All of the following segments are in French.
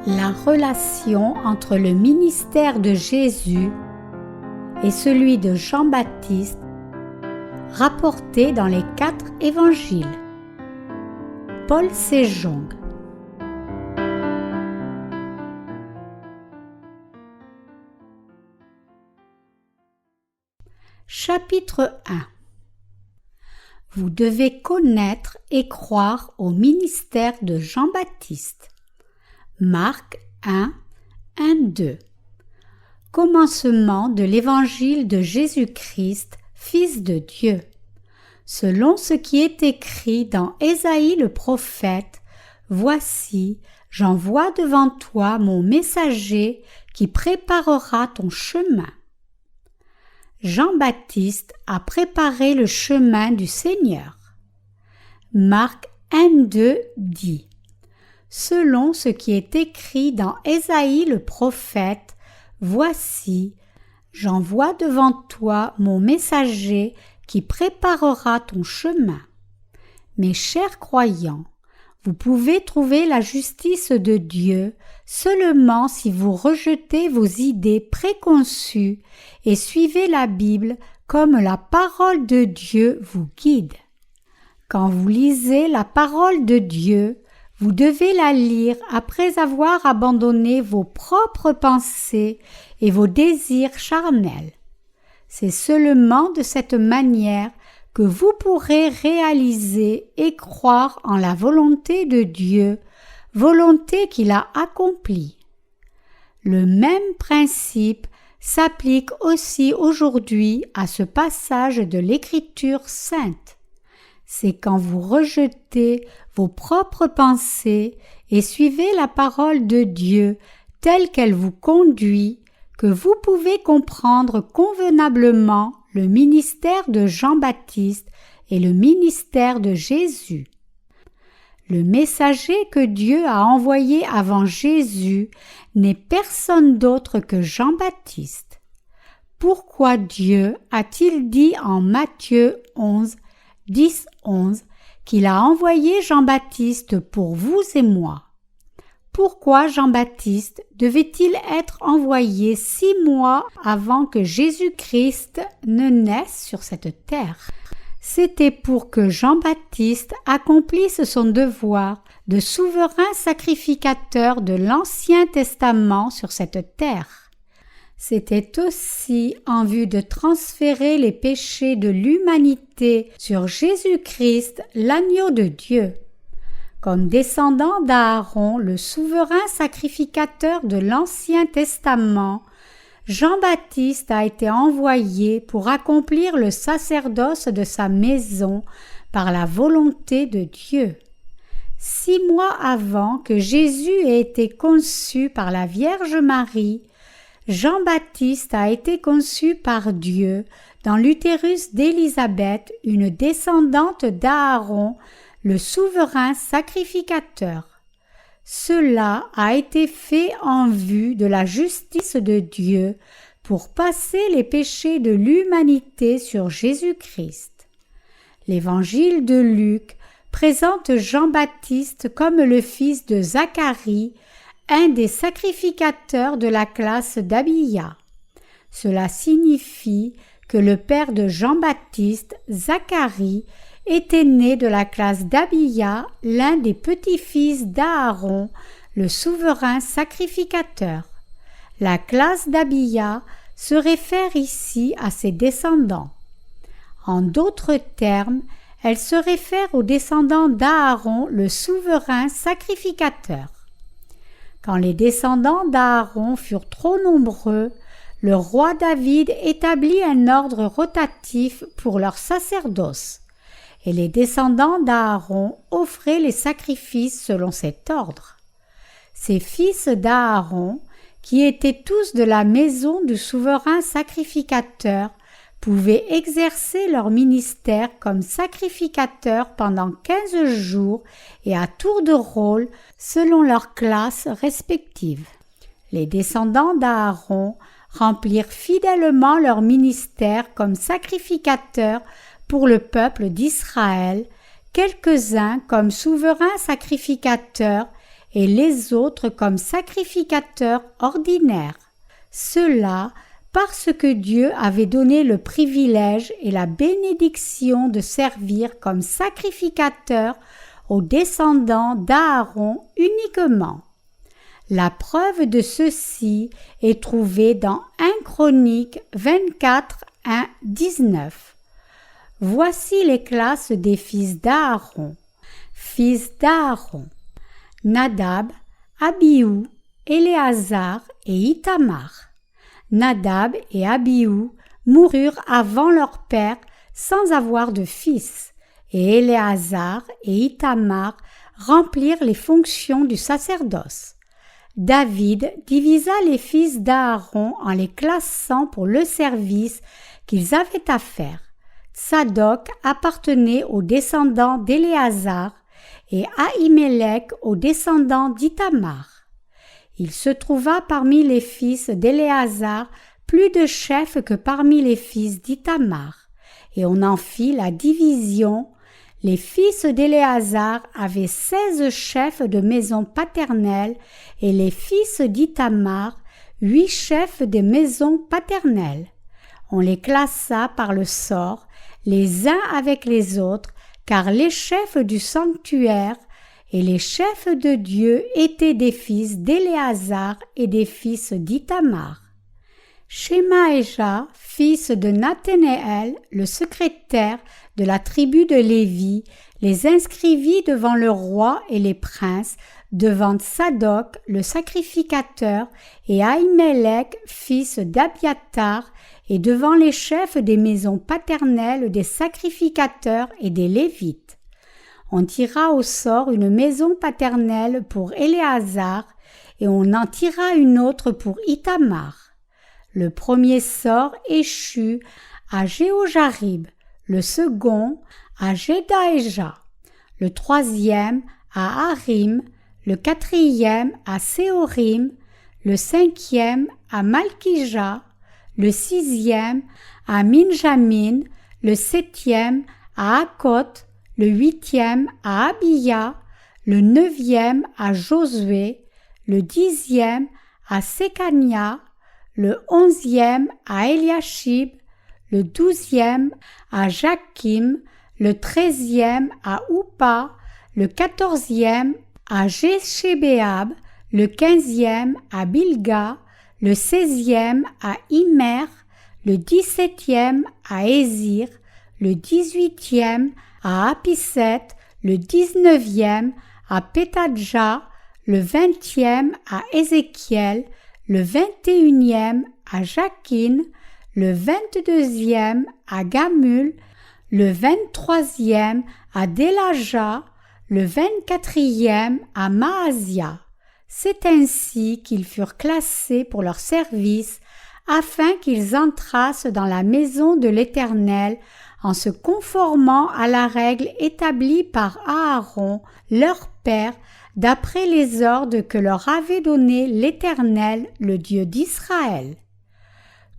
La relation entre le ministère de Jésus et celui de Jean-Baptiste rapporté dans les 4 évangiles. Paul Sejong. Chapitre 1. Vous devez connaître et croire au ministère de Jean-Baptiste. Marc 1, 1-2. Commencement de l'évangile de Jésus-Christ, Fils de Dieu. Selon ce qui est écrit dans Ésaïe le prophète, « Voici, j'envoie devant toi mon messager qui préparera ton chemin. » Jean-Baptiste a préparé le chemin du Seigneur. Marc 1-2 dit: Selon ce qui est écrit dans Ésaïe le prophète, « Voici, j'envoie devant toi mon messager qui préparera ton chemin. » Mes chers croyants, vous pouvez trouver la justice de Dieu seulement si vous rejetez vos idées préconçues et suivez la Bible comme la parole de Dieu vous guide. Quand vous lisez la parole de Dieu, vous devez la lire après avoir abandonné vos propres pensées et vos désirs charnels. C'est seulement de cette manière que vous pourrez réaliser et croire en la volonté de Dieu, volonté qu'il a accomplie. Le même principe s'applique aussi aujourd'hui à ce passage de l'Écriture sainte. C'est quand vous rejetez vos propres pensées et suivez la parole de Dieu telle qu'elle vous conduit que vous pouvez comprendre convenablement le ministère de Jean-Baptiste et le ministère de Jésus. Le messager que Dieu a envoyé avant Jésus n'est personne d'autre que Jean-Baptiste. Pourquoi Dieu a-t-il dit en Matthieu 11, 10-11 qu'il a envoyé Jean-Baptiste pour vous et moi? Pourquoi Jean-Baptiste devait-il être envoyé 6 mois avant que Jésus-Christ ne naisse sur cette terre? C'était pour que Jean-Baptiste accomplisse son devoir de souverain sacrificateur de l'Ancien Testament sur cette terre. C'était aussi en vue de transférer les péchés de l'humanité sur Jésus-Christ, l'agneau de Dieu. Comme descendant d'Aaron, le souverain sacrificateur de l'Ancien Testament, Jean-Baptiste a été envoyé pour accomplir le sacerdoce de sa maison par la volonté de Dieu. 6 mois avant que Jésus ait été conçu par la Vierge Marie, Jean-Baptiste a été conçu par Dieu dans l'utérus d'Élisabeth, une descendante d'Aaron, le souverain sacrificateur. Cela a été fait en vue de la justice de Dieu pour passer les péchés de l'humanité sur Jésus-Christ. L'Évangile de Luc présente Jean-Baptiste comme le fils de Zacharie, un des sacrificateurs de la classe d'Abia. Cela signifie que le père de Jean-Baptiste, Zacharie, était né de la classe d'Abia, l'un des petits-fils d'Aaron, le souverain sacrificateur. La classe d'Abia se réfère ici à ses descendants. En d'autres termes, elle se réfère aux descendants d'Aaron, le souverain sacrificateur. Quand les descendants d'Aaron furent trop nombreux, le roi David établit un ordre rotatif pour leur sacerdoce. Et les descendants d'Aaron offraient les sacrifices selon cet ordre. Ces fils d'Aaron, qui étaient tous de la maison du souverain sacrificateur, pouvaient exercer leur ministère comme sacrificateurs pendant 15 jours et à tour de rôle selon leurs classes respectives. Les descendants d'Aaron remplirent fidèlement leur ministère comme sacrificateurs pour le peuple d'Israël, quelques-uns comme souverains sacrificateurs et les autres comme sacrificateurs ordinaires. Cela parce que Dieu avait donné le privilège et la bénédiction de servir comme sacrificateurs aux descendants d'Aaron uniquement. La preuve de ceci est trouvée dans 1 Chroniques 24, 1, 19. Voici les classes des fils d'Aaron. Fils d'Aaron: Nadab, Abihu, Éléazar et Ithamar. Nadab et Abihu moururent avant leur père sans avoir de fils, et Éléazar et Ithamar remplirent les fonctions du sacerdoce. David divisa les fils d'Aaron en les classant pour le service qu'ils avaient à faire. Tsadok appartenait aux descendants d'Éléazar et Ahimelech aux descendants d'Ithamar. Il se trouva parmi les fils d'Éléazar plus de chefs que parmi les fils d'Ithamar, et on en fit la division. Les fils d'Éléazar avaient 16 chefs de maison paternelle et les fils d'Ithamar 8 chefs de maison paternelle. On les classa par le sort, les uns avec les autres, car les chefs du sanctuaire et les chefs de Dieu étaient des fils d'Éléazar et des fils d'Ithamar. Shemaéja, fils de Nathanéel, le secrétaire de la tribu de Lévi, les inscrivit devant le roi et les princes, devant Tsadok, le sacrificateur, et Ahimelech, fils d'Abiatar, et devant les chefs des maisons paternelles des sacrificateurs et des Lévites. On tira au sort une maison paternelle pour Éléazar, et on en tira une autre pour Ithamar. Le premier sort échut à Jéhojarib, le second à Jedaéja, le troisième à Harim, le quatrième à Séorim, le cinquième à Malkija, le sixième à Minjamin, le septième à Akot, le huitième à Abiya, le neuvième à Josué, le dixième à Sécania, le onzième à Eliashib, le douzième à Jakim, le treizième à Oupa, le quatorzième à Jéshébéab, le quinzième à Bilga, le seizième à Immer, le dix-septième à Ézir, le dix-huitième à Apisset, le dix-neuvième à Pétadja, le vingtième à Ézéchiel, le 21e à Jakin, le 22e à Gamul, le 23e à Delaja, le 24e à Maasia. C'est ainsi qu'ils furent classés pour leur service, afin qu'ils entrassent dans la maison de l'Éternel en se conformant à la règle établie par Aaron, leur père, d'après les ordres que leur avait donnés l'Éternel, le Dieu d'Israël.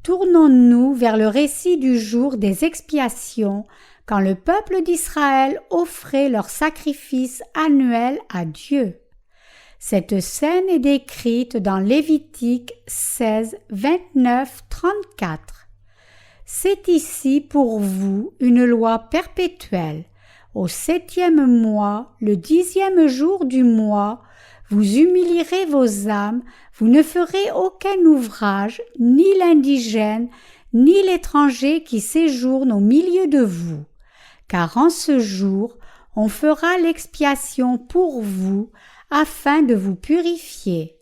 Tournons-nous vers le récit du jour des expiations, quand le peuple d'Israël offrait leur sacrifice annuel à Dieu. Cette scène est décrite dans Lévitique 16, 29, 34. C'est ici pour vous une loi perpétuelle. Au 7e mois, le 10e jour du mois, vous humilierez vos âmes, vous ne ferez aucun ouvrage, ni l'indigène, ni l'étranger qui séjourne au milieu de vous. Car en ce jour, on fera l'expiation pour vous, afin de vous purifier.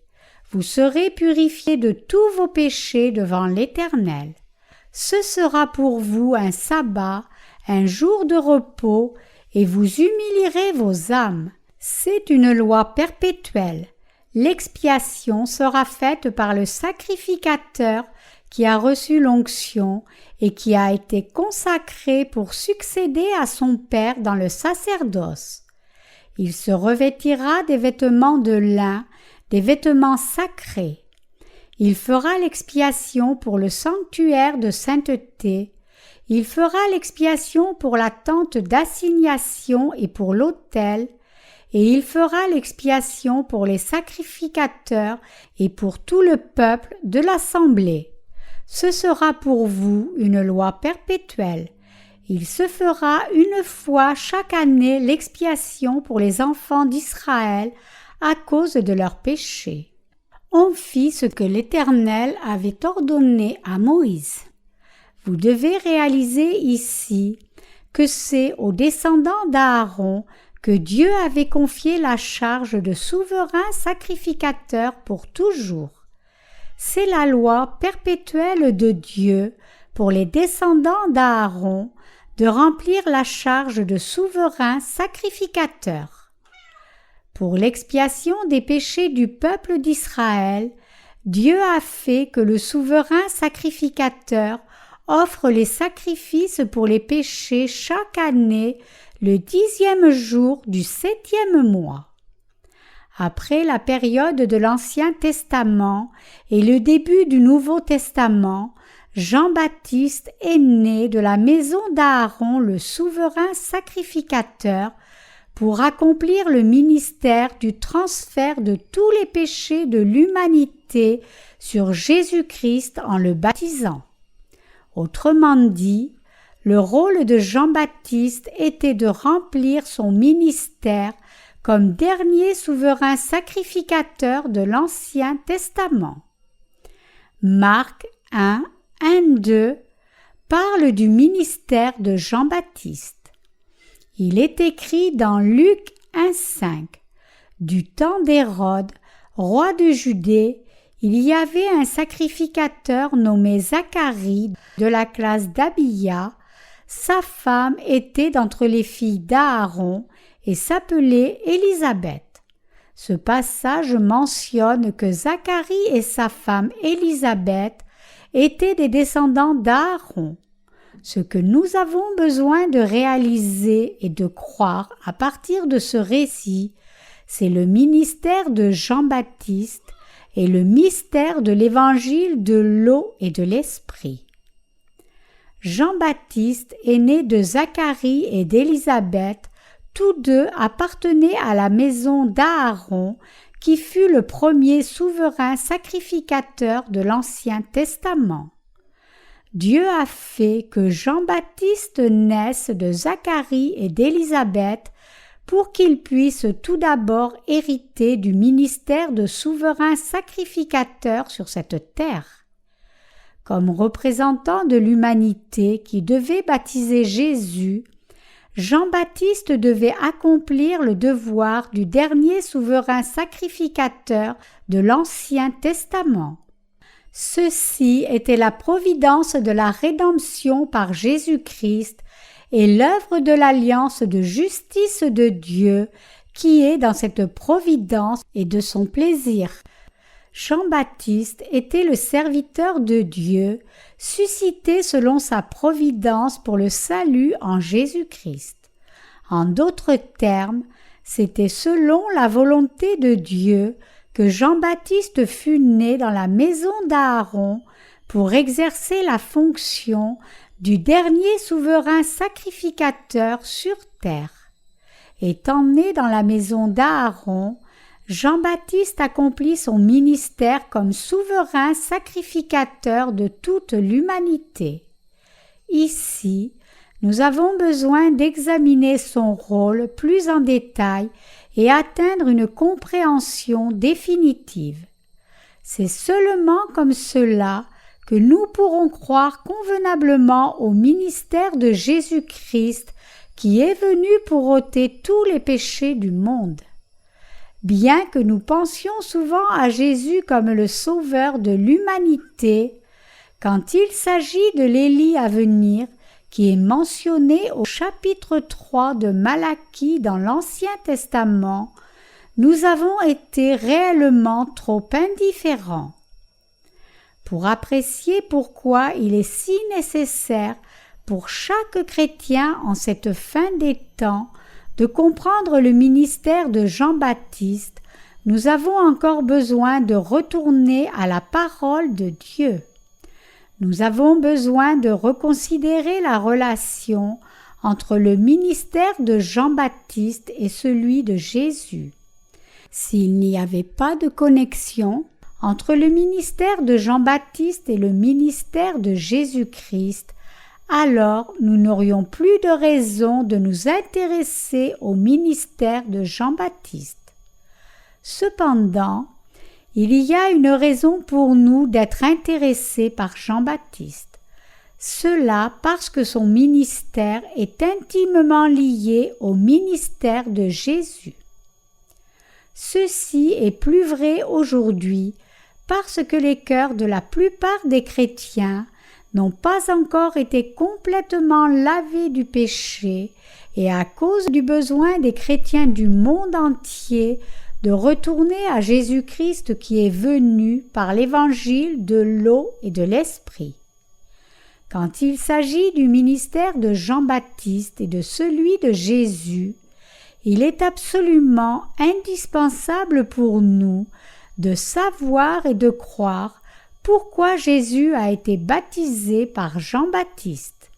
Vous serez purifiés de tous vos péchés devant l'Éternel. Ce sera pour vous un sabbat, un jour de repos, et vous humilierez vos âmes. C'est une loi perpétuelle. L'expiation sera faite par le sacrificateur qui a reçu l'onction et qui a été consacré pour succéder à son père dans le sacerdoce. Il se revêtira des vêtements de lin, des vêtements sacrés. Il fera l'expiation pour le sanctuaire de sainteté. Il fera l'expiation pour la tente d'assignation et pour l'autel. et il fera l'expiation pour les sacrificateurs et pour tout le peuple de l'assemblée. Ce sera pour vous une loi perpétuelle. Il se fera une fois chaque année l'expiation pour les enfants d'Israël à cause de leurs péchés. On fit ce que l'Éternel avait ordonné à Moïse. Vous devez réaliser ici que c'est aux descendants d'Aaron que Dieu avait confié la charge de souverain sacrificateur pour toujours. C'est la loi perpétuelle de Dieu pour les descendants d'Aaron de remplir la charge de souverain sacrificateur. Pour l'expiation des péchés du peuple d'Israël, Dieu a fait que le souverain sacrificateur offre les sacrifices pour les péchés chaque année le 10e jour du 7e mois. Après la période de l'Ancien Testament et le début du Nouveau Testament, Jean-Baptiste est né de la maison d'Aaron le souverain sacrificateur pour accomplir le ministère du transfert de tous les péchés de l'humanité sur Jésus-Christ en le baptisant. Autrement dit, le rôle de Jean-Baptiste était de remplir son ministère comme dernier souverain sacrificateur de l'Ancien Testament. Marc 1, 1-2 parle du ministère de Jean-Baptiste. Il est écrit dans Luc 1,5 « Du temps d'Hérode, roi de Judée, il y avait un sacrificateur nommé Zacharie de la classe d'Abia. Sa femme était d'entre les filles d'Aaron et s'appelait Élisabeth. » Ce passage mentionne que Zacharie et sa femme Élisabeth étaient des descendants d'Aaron. Ce que nous avons besoin de réaliser et de croire à partir de ce récit, c'est le ministère de Jean-Baptiste et le mystère de l'évangile de l'eau et de l'esprit. Jean-Baptiste est né de Zacharie et d'Élisabeth, tous deux appartenaient à la maison d'Aaron, qui fut le premier souverain sacrificateur de l'Ancien Testament. Dieu a fait que Jean-Baptiste naisse de Zacharie et d'Élisabeth pour qu'il puisse tout d'abord hériter du ministère de souverain sacrificateur sur cette terre. Comme représentant de l'humanité qui devait baptiser Jésus, Jean-Baptiste devait accomplir le devoir du dernier souverain sacrificateur de l'Ancien Testament. Ceci était la providence de la rédemption par Jésus-Christ et l'œuvre de l'alliance de justice de Dieu qui est dans cette providence et de son plaisir. Jean-Baptiste était le serviteur de Dieu, suscité selon sa providence pour le salut en Jésus-Christ. En d'autres termes, c'était selon la volonté de Dieu que Jean-Baptiste fut né dans la maison d'Aaron pour exercer la fonction du dernier souverain sacrificateur sur terre. Étant né dans la maison d'Aaron, Jean-Baptiste accomplit son ministère comme souverain sacrificateur de toute l'humanité. Ici, nous avons besoin d'examiner son rôle plus en détail et atteindre une compréhension définitive. C'est seulement comme cela que nous pourrons croire convenablement au ministère de Jésus-Christ qui est venu pour ôter tous les péchés du monde. Bien que nous pensions souvent à Jésus comme le sauveur de l'humanité, quand il s'agit de l'Élie à venir, qui est mentionné au chapitre 3 de Malachie dans l'Ancien Testament, nous avons été réellement trop indifférents. Pour apprécier pourquoi il est si nécessaire pour chaque chrétien en cette fin des temps de comprendre le ministère de Jean-Baptiste, nous avons encore besoin de retourner à la parole de Dieu. Nous avons besoin de reconsidérer la relation entre le ministère de Jean-Baptiste et celui de Jésus. S'il n'y avait pas de connexion entre le ministère de Jean-Baptiste et le ministère de Jésus-Christ, alors nous n'aurions plus de raison de nous intéresser au ministère de Jean-Baptiste. Cependant, il y a une raison pour nous d'être intéressés par Jean-Baptiste. Cela parce que son ministère est intimement lié au ministère de Jésus. Ceci est plus vrai aujourd'hui parce que les cœurs de la plupart des chrétiens n'ont pas encore été complètement lavés du péché et à cause du besoin des chrétiens du monde entier de retourner à Jésus-Christ qui est venu par l'évangile de l'eau et de l'esprit. Quand il s'agit du ministère de Jean-Baptiste et de celui de Jésus, il est absolument indispensable pour nous de savoir et de croire pourquoi Jésus a été baptisé par Jean-Baptiste.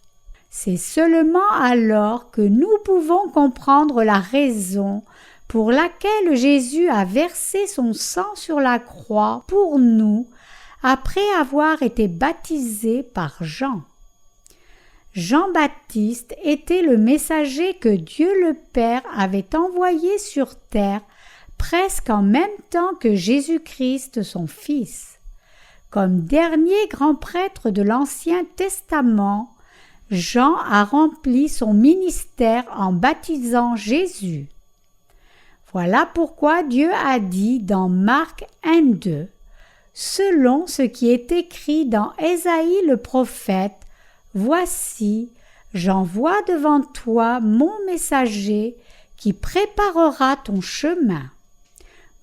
C'est seulement alors que nous pouvons comprendre la raison pour laquelle Jésus a versé son sang sur la croix pour nous après avoir été baptisé par Jean. Jean-Baptiste était le messager que Dieu le Père avait envoyé sur terre presque en même temps que Jésus-Christ son Fils. Comme dernier grand prêtre de l'Ancien Testament, Jean a rempli son ministère en baptisant Jésus. Voilà pourquoi Dieu a dit dans Marc 1:2, selon ce qui est écrit dans Ésaïe le prophète, « Voici, j'envoie devant toi mon messager qui préparera ton chemin. »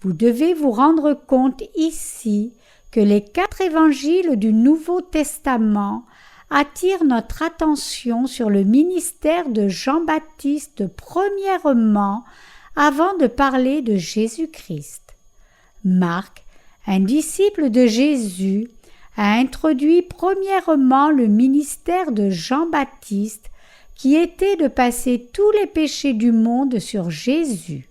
Vous devez vous rendre compte ici que les 4 évangiles du Nouveau Testament attirent notre attention sur le ministère de Jean-Baptiste premièrement avant de parler de Jésus-Christ. Marc, un disciple de Jésus, a introduit premièrement le ministère de Jean-Baptiste qui était de passer tous les péchés du monde sur Jésus.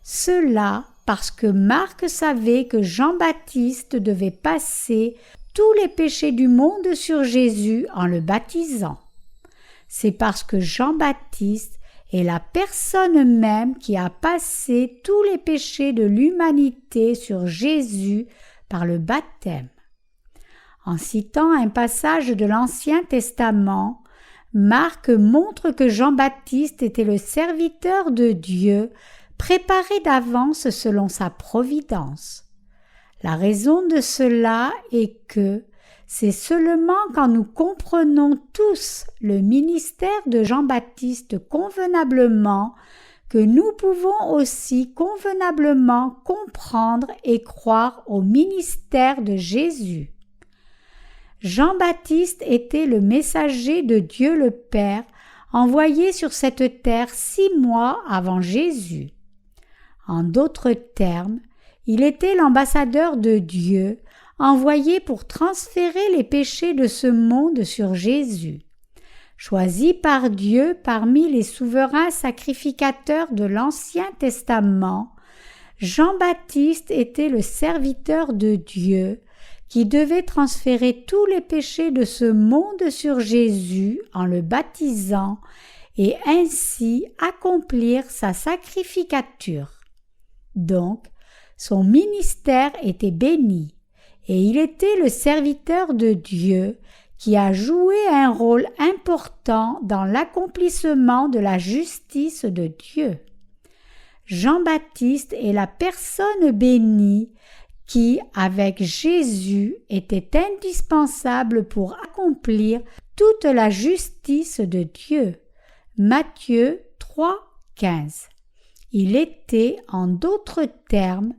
Cela parce que Marc savait que Jean-Baptiste devait passer tous les péchés du monde sur Jésus en le baptisant. C'est parce que Jean-Baptiste est la personne même qui a passé tous les péchés de l'humanité sur Jésus par le baptême. En citant un passage de l'Ancien Testament, Marc montre que Jean-Baptiste était le serviteur de Dieu préparé d'avance selon sa providence. La raison de cela est que c'est seulement quand nous comprenons tous le ministère de Jean-Baptiste convenablement que nous pouvons aussi convenablement comprendre et croire au ministère de Jésus. Jean-Baptiste était le messager de Dieu le Père envoyé sur cette terre 6 mois avant Jésus. En d'autres termes, il était l'ambassadeur de Dieu, envoyé pour transférer les péchés de ce monde sur Jésus. Choisi par Dieu parmi les souverains sacrificateurs de l'Ancien Testament, Jean-Baptiste était le serviteur de Dieu qui devait transférer tous les péchés de ce monde sur Jésus en le baptisant et ainsi accomplir sa sacrificature. Donc, son ministère était béni, et il était le serviteur de Dieu qui a joué un rôle important dans l'accomplissement de la justice de Dieu. Jean-Baptiste est la personne bénie qui, avec Jésus, était indispensable pour accomplir toute la justice de Dieu. Matthieu 3:15. Il était, en d'autres termes,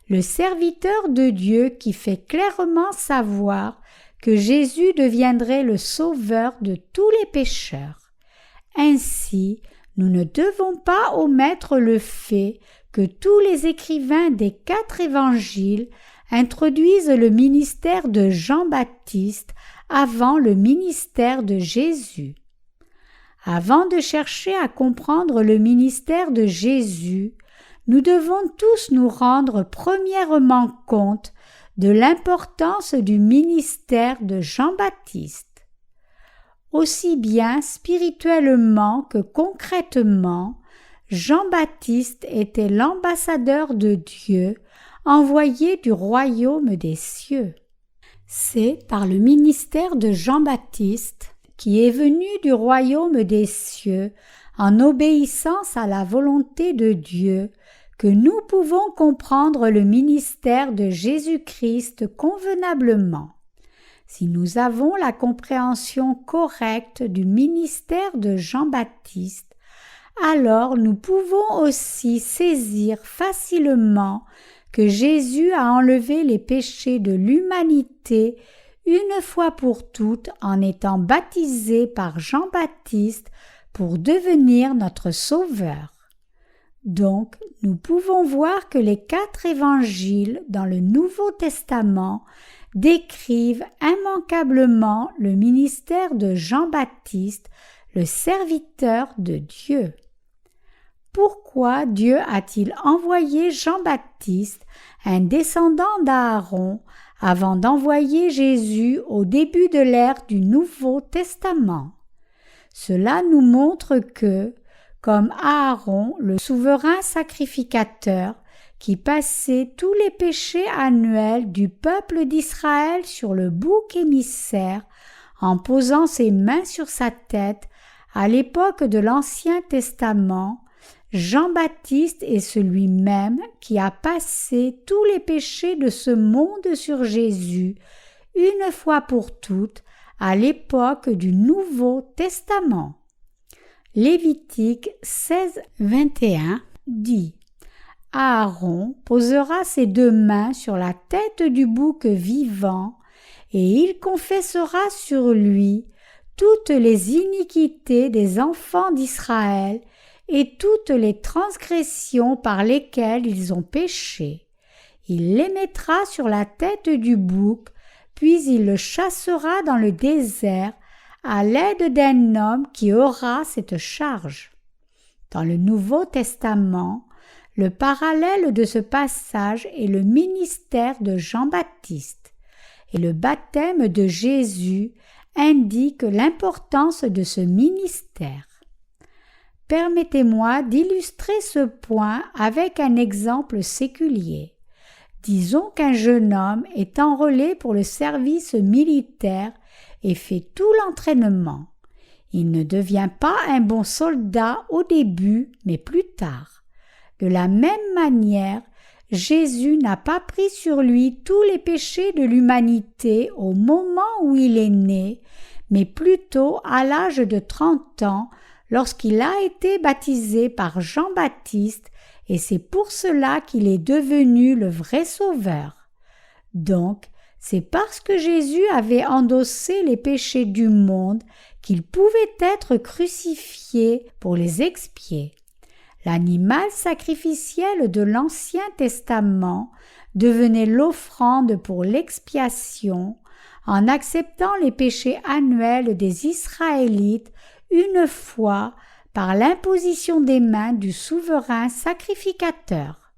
le serviteur de Dieu qui fait clairement savoir que Jésus deviendrait le sauveur de tous les pécheurs. Ainsi, nous ne devons pas omettre le fait que tous les écrivains des 4 évangiles introduisent le ministère de Jean-Baptiste avant le ministère de Jésus. Avant de chercher à comprendre le ministère de Jésus, nous devons tous nous rendre premièrement compte de l'importance du ministère de Jean-Baptiste. Aussi bien spirituellement que concrètement, Jean-Baptiste était l'ambassadeur de Dieu, envoyé du royaume des cieux. C'est par le ministère de Jean-Baptiste, qui est venu du royaume des cieux, en obéissance à la volonté de Dieu, que nous pouvons comprendre le ministère de Jésus-Christ convenablement. Si nous avons la compréhension correcte du ministère de Jean-Baptiste, alors nous pouvons aussi saisir facilement que Jésus a enlevé les péchés de l'humanité une fois pour toutes en étant baptisé par Jean-Baptiste pour devenir notre Sauveur. Donc, nous pouvons voir que les 4 évangiles dans le Nouveau Testament décrivent immanquablement le ministère de Jean-Baptiste, le serviteur de Dieu. Pourquoi Dieu a-t-il envoyé Jean-Baptiste, un descendant d'Aaron, avant d'envoyer Jésus au début de l'ère du Nouveau Testament? Cela nous montre que, comme Aaron, le souverain sacrificateur, qui passait tous les péchés annuels du peuple d'Israël sur le bouc émissaire, en posant ses mains sur sa tête, à l'époque de l'Ancien Testament, Jean-Baptiste est celui-même qui a passé tous les péchés de ce monde sur Jésus, une fois pour toutes, à l'époque du Nouveau Testament. Lévitique 16, 21 dit « Aaron posera ses 2 mains sur la tête du bouc vivant, et il confessera sur lui toutes les iniquités des enfants d'Israël et toutes les transgressions par lesquelles ils ont péché. Il les mettra sur la tête du bouc, puis il le chassera dans le désert à l'aide d'un homme qui aura cette charge. » Dans le Nouveau Testament, le parallèle de ce passage est le ministère de Jean-Baptiste, et le baptême de Jésus indique l'importance de ce ministère. Permettez-moi d'illustrer ce point avec un exemple séculier. Disons qu'un jeune homme est enrôlé pour le service militaire et fait tout l'entraînement. Il ne devient pas un bon soldat au début, mais plus tard. De la même manière, Jésus n'a pas pris sur lui tous les péchés de l'humanité au moment où il est né, mais plutôt à l'âge de 30 ans, lorsqu'il a été baptisé par Jean-Baptiste, et c'est pour cela qu'il est devenu le vrai Sauveur. Donc, c'est parce que Jésus avait endossé les péchés du monde qu'il pouvait être crucifié pour les expier. L'animal sacrificiel de l'Ancien Testament devenait l'offrande pour l'expiation en acceptant les péchés annuels des Israélites une fois par l'imposition des mains du souverain sacrificateur.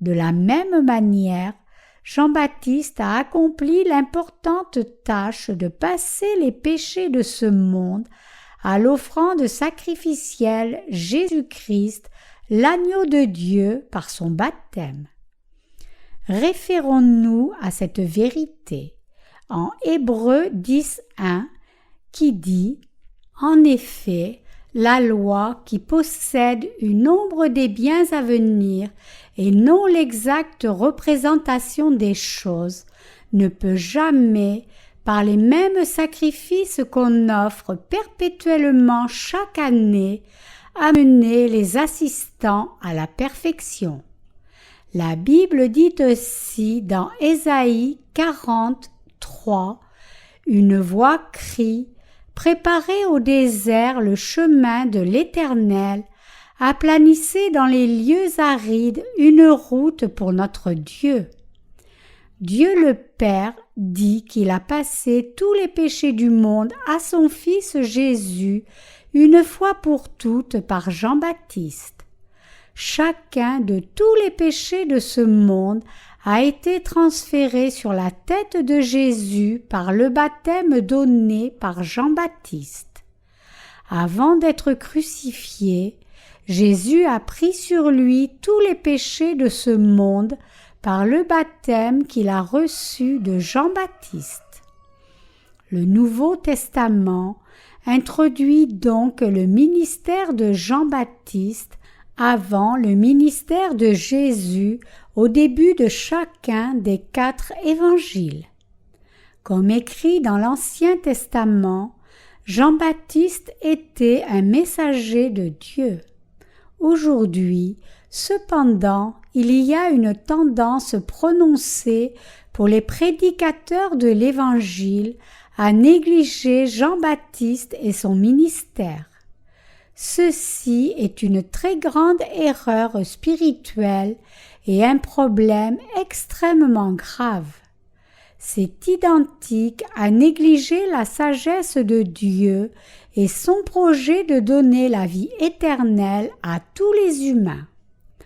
De la même manière, Jean-Baptiste a accompli l'importante tâche de passer les péchés de ce monde à l'offrande sacrificielle Jésus-Christ, l'agneau de Dieu, par son baptême. Référons-nous à cette vérité en Hébreux 10.1 qui dit « En effet, la loi qui possède une ombre des biens à venir et non l'exacte représentation des choses, ne peut jamais, par les mêmes sacrifices qu'on offre perpétuellement chaque année, amener les assistants à la perfection. » La Bible dit aussi dans Ésaïe 40:3, « Une voix crie, préparez au désert le chemin de l'Éternel, aplanissez dans les lieux arides une route pour notre Dieu. » Dieu le Père dit qu'il a passé tous les péchés du monde à son Fils Jésus, une fois pour toutes par Jean-Baptiste. Chacun de tous les péchés de ce monde a été transféré sur la tête de Jésus par le baptême donné par Jean-Baptiste. Avant d'être crucifié, Jésus a pris sur lui tous les péchés de ce monde par le baptême qu'il a reçu de Jean-Baptiste. Le Nouveau Testament introduit donc le ministère de Jean-Baptiste avant le ministère de Jésus au début de chacun des 4 évangiles. Comme écrit dans l'Ancien Testament, Jean-Baptiste était un messager de Dieu. Aujourd'hui, cependant, il y a une tendance prononcée pour les prédicateurs de l'Évangile à négliger Jean-Baptiste et son ministère. Ceci est une très grande erreur spirituelle et un problème extrêmement grave. C'est identique à négliger la sagesse de Dieu et son projet de donner la vie éternelle à tous les humains.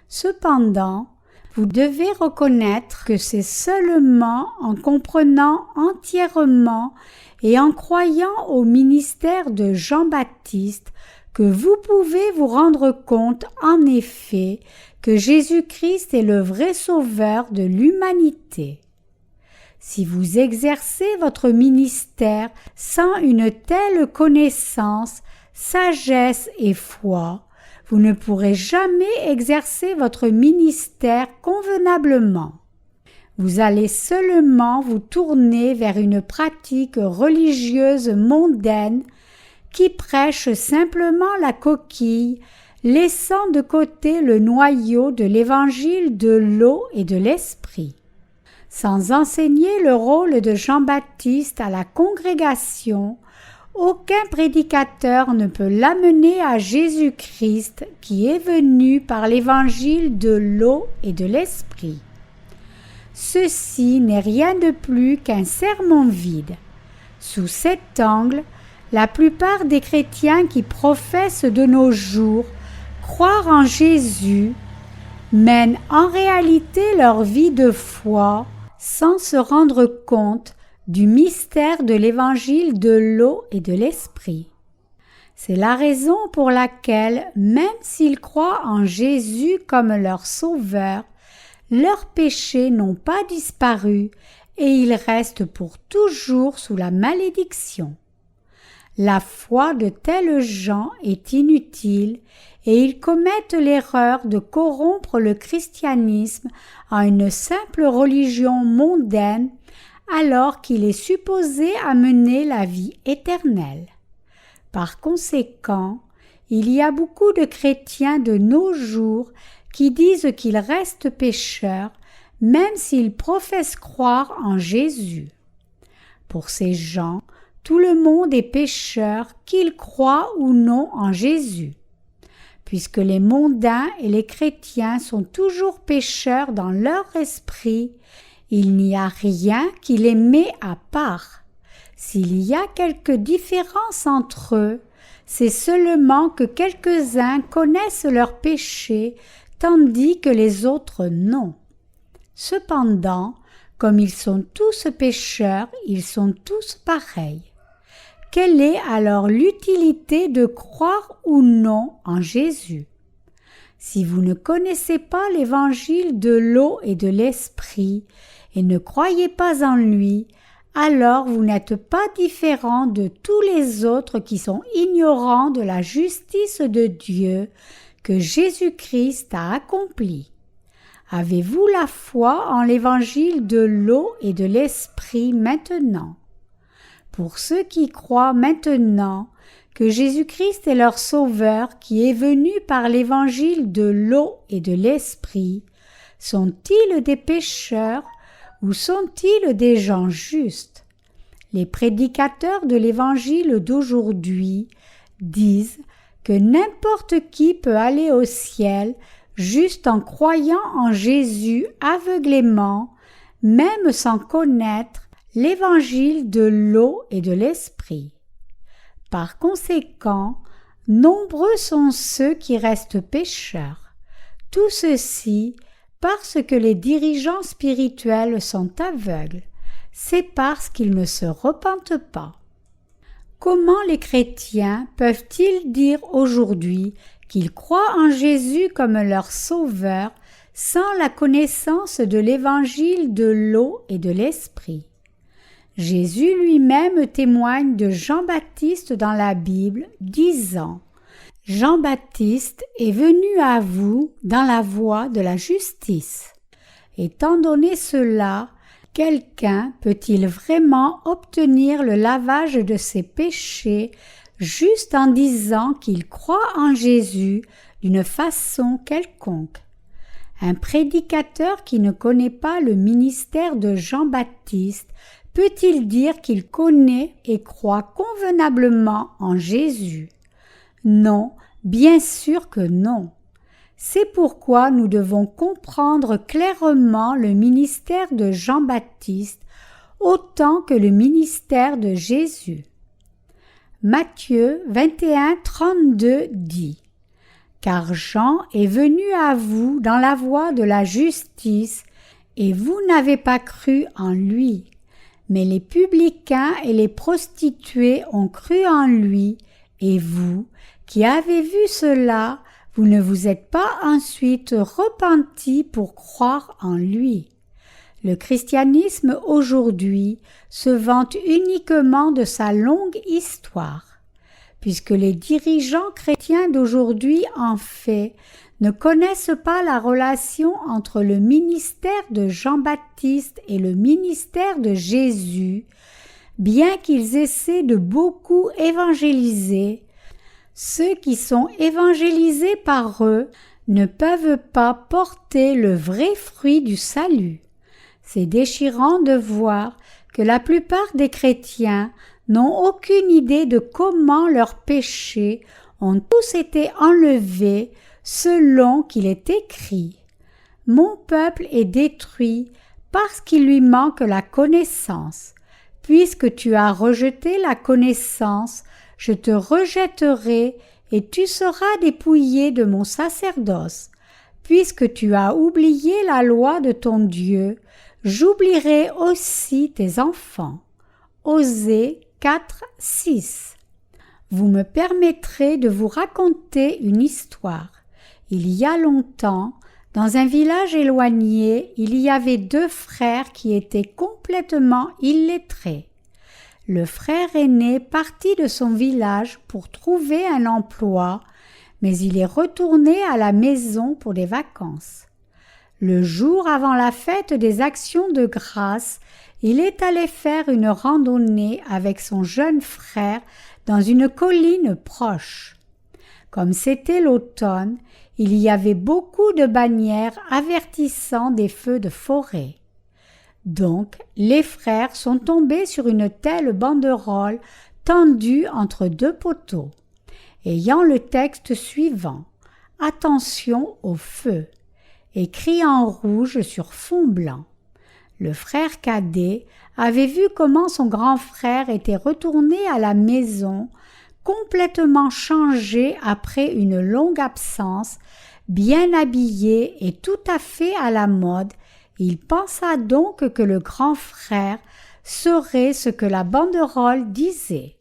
Cependant, vous devez reconnaître que c'est seulement en comprenant entièrement et en croyant au ministère de Jean-Baptiste que vous pouvez vous rendre compte en effet que Jésus-Christ est le vrai sauveur de l'humanité. Si vous exercez votre ministère sans une telle connaissance, sagesse et foi, vous ne pourrez jamais exercer votre ministère convenablement. Vous allez seulement vous tourner vers une pratique religieuse mondaine qui prêche simplement la coquille, laissant de côté le noyau de l'évangile de l'eau et de l'esprit. Sans enseigner le rôle de Jean-Baptiste à la congrégation, aucun prédicateur ne peut l'amener à Jésus-Christ qui est venu par l'évangile de l'eau et de l'esprit. Ceci n'est rien de plus qu'un sermon vide. Sous cet angle, la plupart des chrétiens qui professent de nos jours croire en Jésus mènent en réalité leur vie de foi sans se rendre compte du mystère de l'évangile de l'eau et de l'esprit. C'est la raison pour laquelle, même s'ils croient en Jésus comme leur sauveur, leurs péchés n'ont pas disparu et ils restent pour toujours sous la malédiction. La foi de tels gens est inutile et ils commettent l'erreur de corrompre le christianisme en une simple religion mondaine alors qu'il est supposé amener la vie éternelle. Par conséquent, il y a beaucoup de chrétiens de nos jours qui disent qu'ils restent pécheurs même s'ils professent croire en Jésus. Pour ces gens, tout le monde est pécheur qu'ils croient ou non en Jésus. Puisque les mondains et les chrétiens sont toujours pécheurs dans leur esprit, il n'y a rien qui les met à part. S'il y a quelque différence entre eux, c'est seulement que quelques-uns connaissent leurs péchés, tandis que les autres non. Cependant, comme ils sont tous pécheurs, ils sont tous pareils. Quelle est alors l'utilité de croire ou non en Jésus? Si vous ne connaissez pas l'évangile de l'eau et de l'esprit et ne croyez pas en lui, alors vous n'êtes pas différent de tous les autres qui sont ignorants de la justice de Dieu que Jésus-Christ a accomplie. Avez-vous la foi en l'évangile de l'eau et de l'esprit maintenant? Pour ceux qui croient maintenant que Jésus-Christ est leur Sauveur qui est venu par l'évangile de l'eau et de l'esprit, sont-ils des pécheurs ou sont-ils des gens justes? Les prédicateurs de l'évangile d'aujourd'hui disent que n'importe qui peut aller au ciel juste en croyant en Jésus aveuglément, même sans connaître l'évangile de l'eau et de l'esprit. Par conséquent, Nombreux sont ceux qui restent pécheurs. Tout ceci parce que les dirigeants spirituels sont aveugles. C'est parce qu'ils ne se repentent pas. Comment les chrétiens peuvent-ils dire aujourd'hui qu'ils croient en Jésus comme leur sauveur sans la connaissance de l'évangile de l'eau et de l'esprit? Jésus lui-même témoigne de Jean-Baptiste dans la Bible, disant « Jean-Baptiste est venu à vous dans la voie de la justice. » Étant donné cela, quelqu'un peut-il vraiment obtenir le lavage de ses péchés juste en disant qu'il croit en Jésus d'une façon quelconque? Un prédicateur qui ne connaît pas le ministère de Jean-Baptiste peut-il dire qu'il connaît et croit convenablement en Jésus? Non, bien sûr que non. C'est pourquoi nous devons comprendre clairement le ministère de Jean-Baptiste autant que le ministère de Jésus. Matthieu 21, 32 dit « Car Jean est venu à vous dans la voie de la justice, et vous n'avez pas cru en lui. Mais les publicains et les prostituées ont cru en lui, et vous, qui avez vu cela, vous ne vous êtes pas ensuite repentis pour croire en lui. » Le christianisme aujourd'hui se vante uniquement de sa longue histoire. Puisque les dirigeants chrétiens d'aujourd'hui, en fait, ne connaissent pas la relation entre le ministère de Jean-Baptiste et le ministère de Jésus, bien qu'ils essaient de beaucoup évangéliser, ceux qui sont évangélisés par eux ne peuvent pas porter le vrai fruit du salut. C'est déchirant de voir que la plupart des chrétiens n'ont aucune idée de comment leurs péchés ont tous été enlevés selon qu'il est écrit. « Mon peuple est détruit parce qu'il lui manque la connaissance. Puisque tu as rejeté la connaissance, je te rejetterai et tu seras dépouillé de mon sacerdoce. Puisque tu as oublié la loi de ton Dieu, j'oublierai aussi tes enfants. » Osée 4, 6. Vous me permettrez de vous raconter une histoire. Il y a longtemps, dans un village éloigné, il y avait 2 frères qui étaient complètement illettrés. Le frère aîné partit de son village pour trouver un emploi, mais il est retourné à la maison pour des vacances. Le jour avant la fête des actions de grâce, il est allé faire une randonnée avec son jeune frère dans une colline proche. Comme c'était l'automne, il y avait beaucoup de bannières avertissant des feux de forêt. Donc, les frères sont tombés sur une telle banderole tendue entre 2 poteaux, ayant le texte suivant « Attention au feu », écrit en rouge sur fond blanc. Le frère cadet avait vu comment son grand frère était retourné à la maison, complètement changé après une longue absence, bien habillé et tout à fait à la mode. Il pensa donc que le grand frère serait ce que la banderole disait.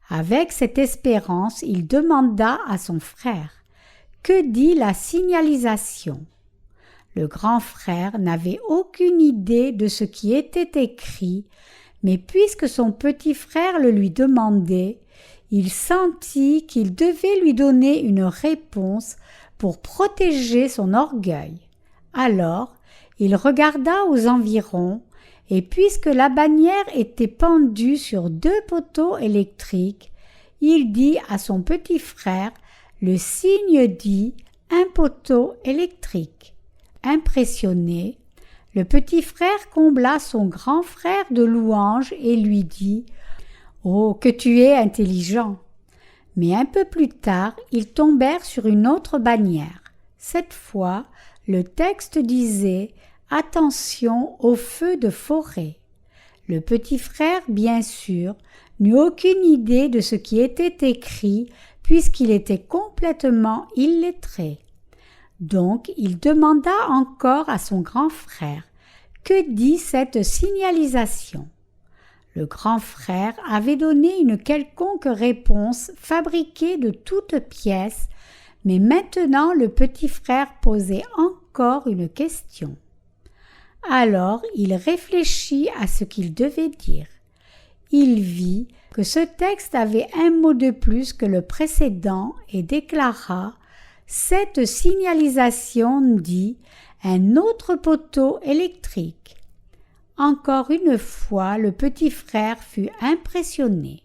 Avec cette espérance, il demanda à son frère « Que dit la signalisation ?» Le grand frère n'avait aucune idée de ce qui était écrit, mais puisque son petit frère le lui demandait, il sentit qu'il devait lui donner une réponse pour protéger son orgueil. Alors, il regarda aux environs, et puisque la bannière était pendue sur 2 poteaux électriques, il dit à son petit frère « Le signe dit un poteau électrique ». Impressionné, le petit frère combla son grand frère de louanges et lui dit « Oh, que tu es intelligent !» Mais un peu plus tard, ils tombèrent sur une autre bannière. Cette fois, le texte disait « Attention aux feux de forêt ». Le petit frère, bien sûr, n'eut aucune idée de ce qui était écrit, puisqu'il était complètement illettré. Donc il demanda encore à son grand frère « Que dit cette signalisation ?» Le grand frère avait donné une quelconque réponse fabriquée de toutes pièces, mais maintenant le petit frère posait encore une question. Alors il réfléchit à ce qu'il devait dire. Il vit que ce texte avait un mot de plus que le précédent et déclara « Cette signalisation dit un autre poteau électrique ». Encore une fois, le petit frère fut impressionné.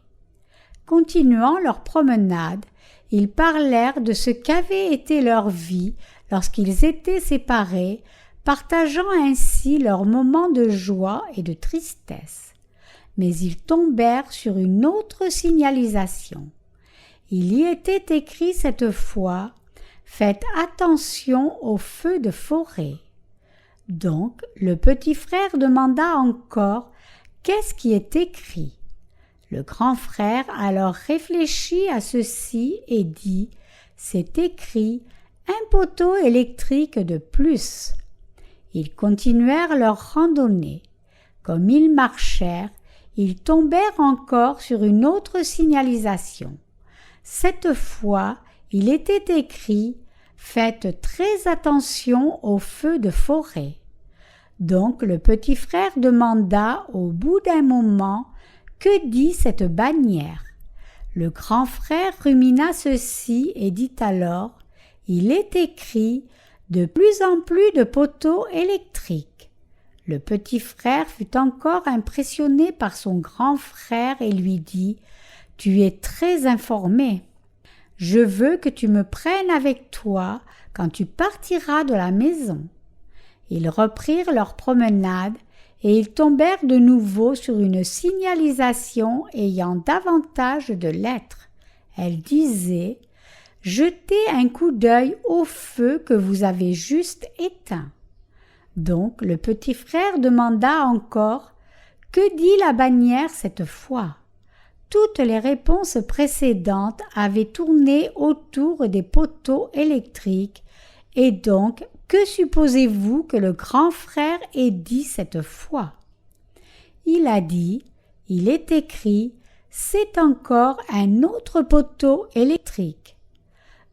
Continuant leur promenade, ils parlèrent de ce qu'avait été leur vie lorsqu'ils étaient séparés, partageant ainsi leurs moments de joie et de tristesse. Mais ils tombèrent sur une autre signalisation. Il y était écrit cette fois « Faites attention aux feux de forêt ». Donc le petit frère demanda encore « Qu'est-ce qui est écrit ?» Le grand frère alors réfléchit à ceci et dit « C'est écrit « Un poteau électrique de plus ». Ils continuèrent leur randonnée. Comme ils marchèrent, ils tombèrent encore sur une autre signalisation. Cette fois, il était écrit « Faites très attention aux feux de forêt ». Donc le petit frère demanda au bout d'un moment « Que dit cette bannière ?» Le grand frère rumina ceci et dit alors « Il est écrit « De plus en plus de poteaux électriques ». Le petit frère fut encore impressionné par son grand frère et lui dit « Tu es très informé. Je veux que tu me prennes avec toi quand tu partiras de la maison. » Ils reprirent leur promenade et ils tombèrent de nouveau sur une signalisation ayant davantage de lettres. Elle disait « Jetez un coup d'œil au feu que vous avez juste éteint. » Donc le petit frère demanda encore « Que dit la bannière cette fois ?» Toutes les réponses précédentes avaient tourné autour des poteaux électriques et donc que supposez-vous que le grand frère ait dit cette fois? Il a dit, il est écrit, c'est encore un autre poteau électrique.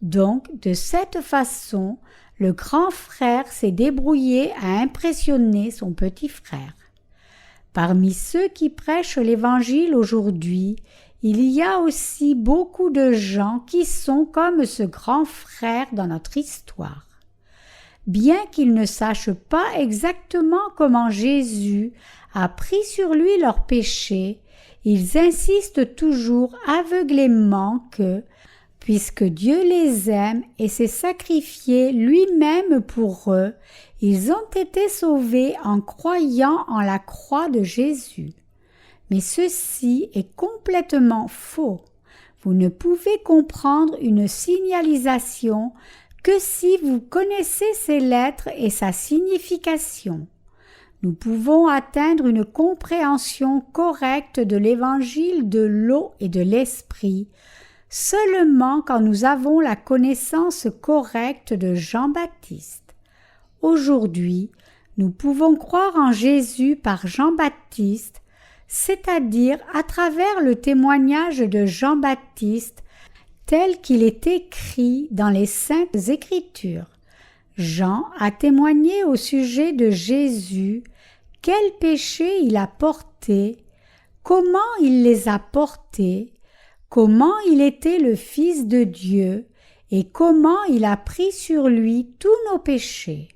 Donc, de cette façon, le grand frère s'est débrouillé à impressionner son petit frère. Parmi ceux qui prêchent l'Évangile aujourd'hui, il y a aussi beaucoup de gens qui sont comme ce grand frère dans notre histoire. Bien qu'ils ne sachent pas exactement comment Jésus a pris sur lui leurs péchés, ils insistent toujours aveuglément que, puisque Dieu les aime et s'est sacrifié lui-même pour eux, ils ont été sauvés en croyant en la croix de Jésus. Mais ceci est complètement faux. Vous ne pouvez comprendre une signalisation que si vous connaissez ces lettres et sa signification. Nous pouvons atteindre une compréhension correcte de l'évangile de l'eau et de l'esprit seulement quand nous avons la connaissance correcte de Jean-Baptiste. Aujourd'hui, nous pouvons croire en Jésus par Jean-Baptiste, c'est-à-dire à travers le témoignage de Jean-Baptiste tel qu'il est écrit dans les Saintes Écritures. Jean a témoigné au sujet de Jésus, quels péchés il a portés, comment il les a portés, comment il était le Fils de Dieu et comment il a pris sur lui tous nos péchés.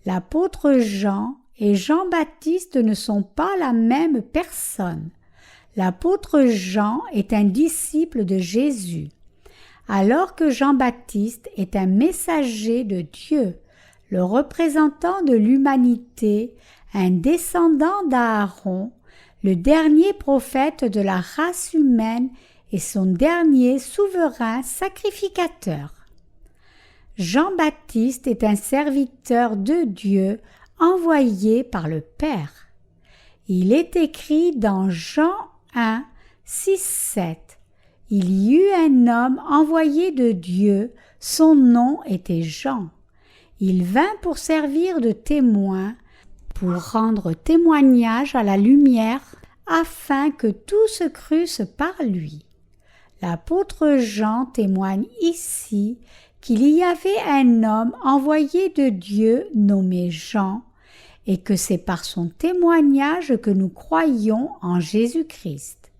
L'apôtre Jean et Jean-Baptiste ne sont pas la même personne. L'apôtre Jean est un disciple de Jésus, alors que Jean-Baptiste est un messager de Dieu, le représentant de l'humanité, un descendant d'Aaron, le dernier prophète de la race humaine et son dernier souverain sacrificateur. Jean-Baptiste est un serviteur de Dieu envoyé par le Père. Il est écrit dans Jean 1, 6, 7. il y eut un homme envoyé de Dieu, son nom était Jean. Il vint pour servir de témoin, pour rendre témoignage à la lumière, afin que tous crussent par lui. L'apôtre Jean témoigne ici qu'il y avait un homme envoyé de Dieu nommé Jean, et que c'est par son témoignage que nous croyons en Jésus-Christ.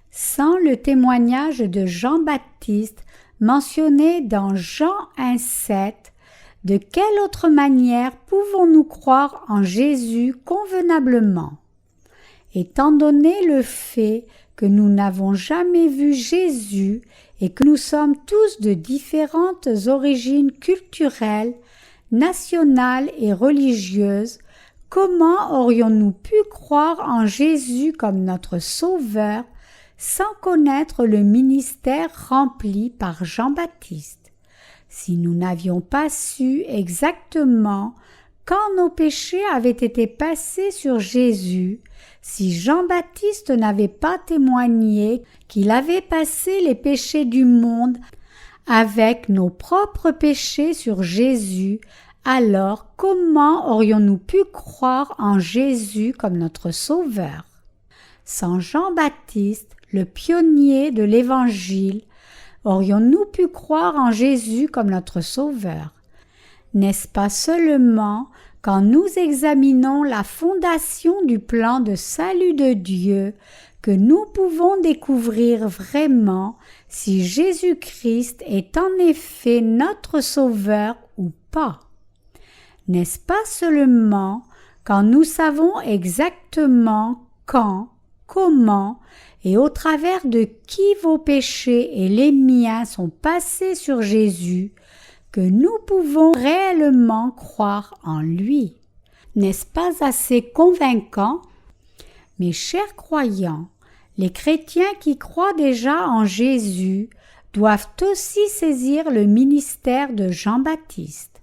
Sans le témoignage de Jean-Baptiste mentionné dans Jean 1,7, de quelle autre manière pouvons-nous croire en Jésus convenablement? Étant donné le fait que nous n'avons jamais vu Jésus et que nous sommes tous de différentes origines culturelles, nationales et religieuses, comment aurions-nous pu croire en Jésus comme notre Sauveur sans connaître le ministère rempli par Jean-Baptiste? Si nous n'avions pas su exactement quand nos péchés avaient été passés sur Jésus, si Jean-Baptiste n'avait pas témoigné qu'il avait passé les péchés du monde avec nos propres péchés sur Jésus, alors comment aurions-nous pu croire en Jésus comme notre Sauveur? Sans Jean-Baptiste, le pionnier de l'Évangile, aurions-nous pu croire en Jésus comme notre Sauveur? N'est-ce pas seulement quand nous examinons la fondation du plan de salut de Dieu que nous pouvons découvrir vraiment si Jésus-Christ est en effet notre Sauveur ou pas? N'est-ce pas seulement quand nous savons exactement quand, comment et au travers de qui vos péchés et les miens sont passés sur Jésus, que nous pouvons réellement croire en lui? N'est-ce pas assez convaincant? Mes chers croyants, les chrétiens qui croient déjà en Jésus doivent aussi saisir le ministère de Jean-Baptiste.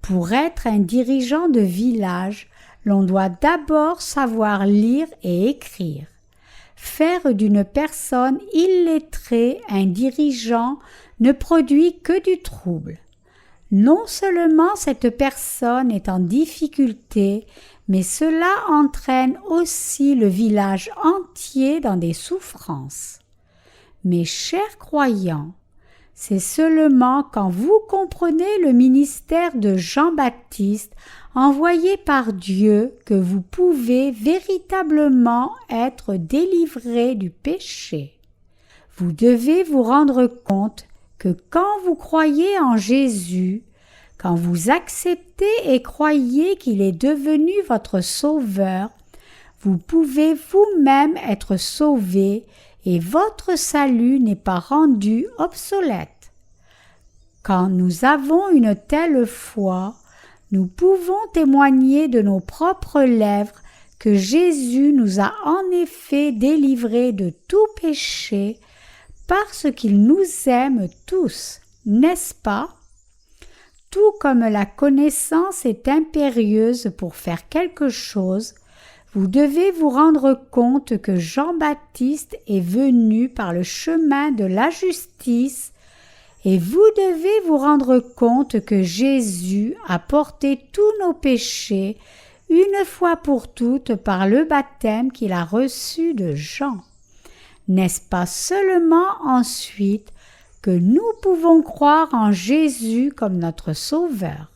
Pour être un dirigeant de village, l'on doit d'abord savoir lire et écrire. Faire d'une personne illettrée un dirigeant ne produit que du trouble. Non seulement cette personne est en difficulté, mais cela entraîne aussi le village entier dans des souffrances. Mes chers croyants, c'est seulement quand vous comprenez le ministère de Jean-Baptiste envoyé par Dieu que vous pouvez véritablement être délivrés du péché. Vous devez vous rendre compte que quand vous croyez en Jésus, quand vous acceptez et croyez qu'il est devenu votre Sauveur, vous pouvez vous-même être sauvés et votre salut n'est pas rendu obsolète. Quand nous avons une telle foi, nous pouvons témoigner de nos propres lèvres que Jésus nous a en effet délivrés de tout péché parce qu'il nous aime tous, n'est-ce pas? Tout comme la connaissance est impérieuse pour faire quelque chose, vous devez vous rendre compte que Jean-Baptiste est venu par le chemin de la justice et vous devez vous rendre compte que Jésus a porté tous nos péchés une fois pour toutes par le baptême qu'il a reçu de Jean. N'est-ce pas seulement ensuite que nous pouvons croire en Jésus comme notre Sauveur?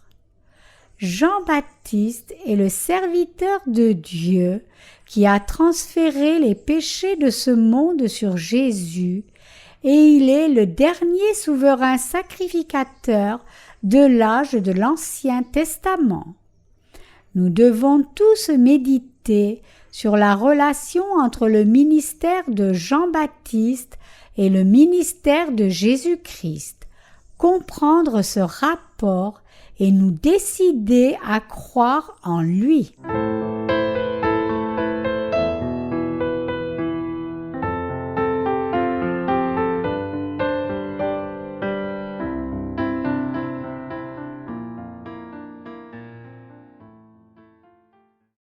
Jean-Baptiste est le serviteur de Dieu qui a transféré les péchés de ce monde sur Jésus et il est le dernier souverain sacrificateur de l'âge de l'Ancien Testament. Nous devons tous méditer sur la relation entre le ministère de Jean-Baptiste et le ministère de Jésus-Christ, comprendre ce rapport et nous décider à croire en lui.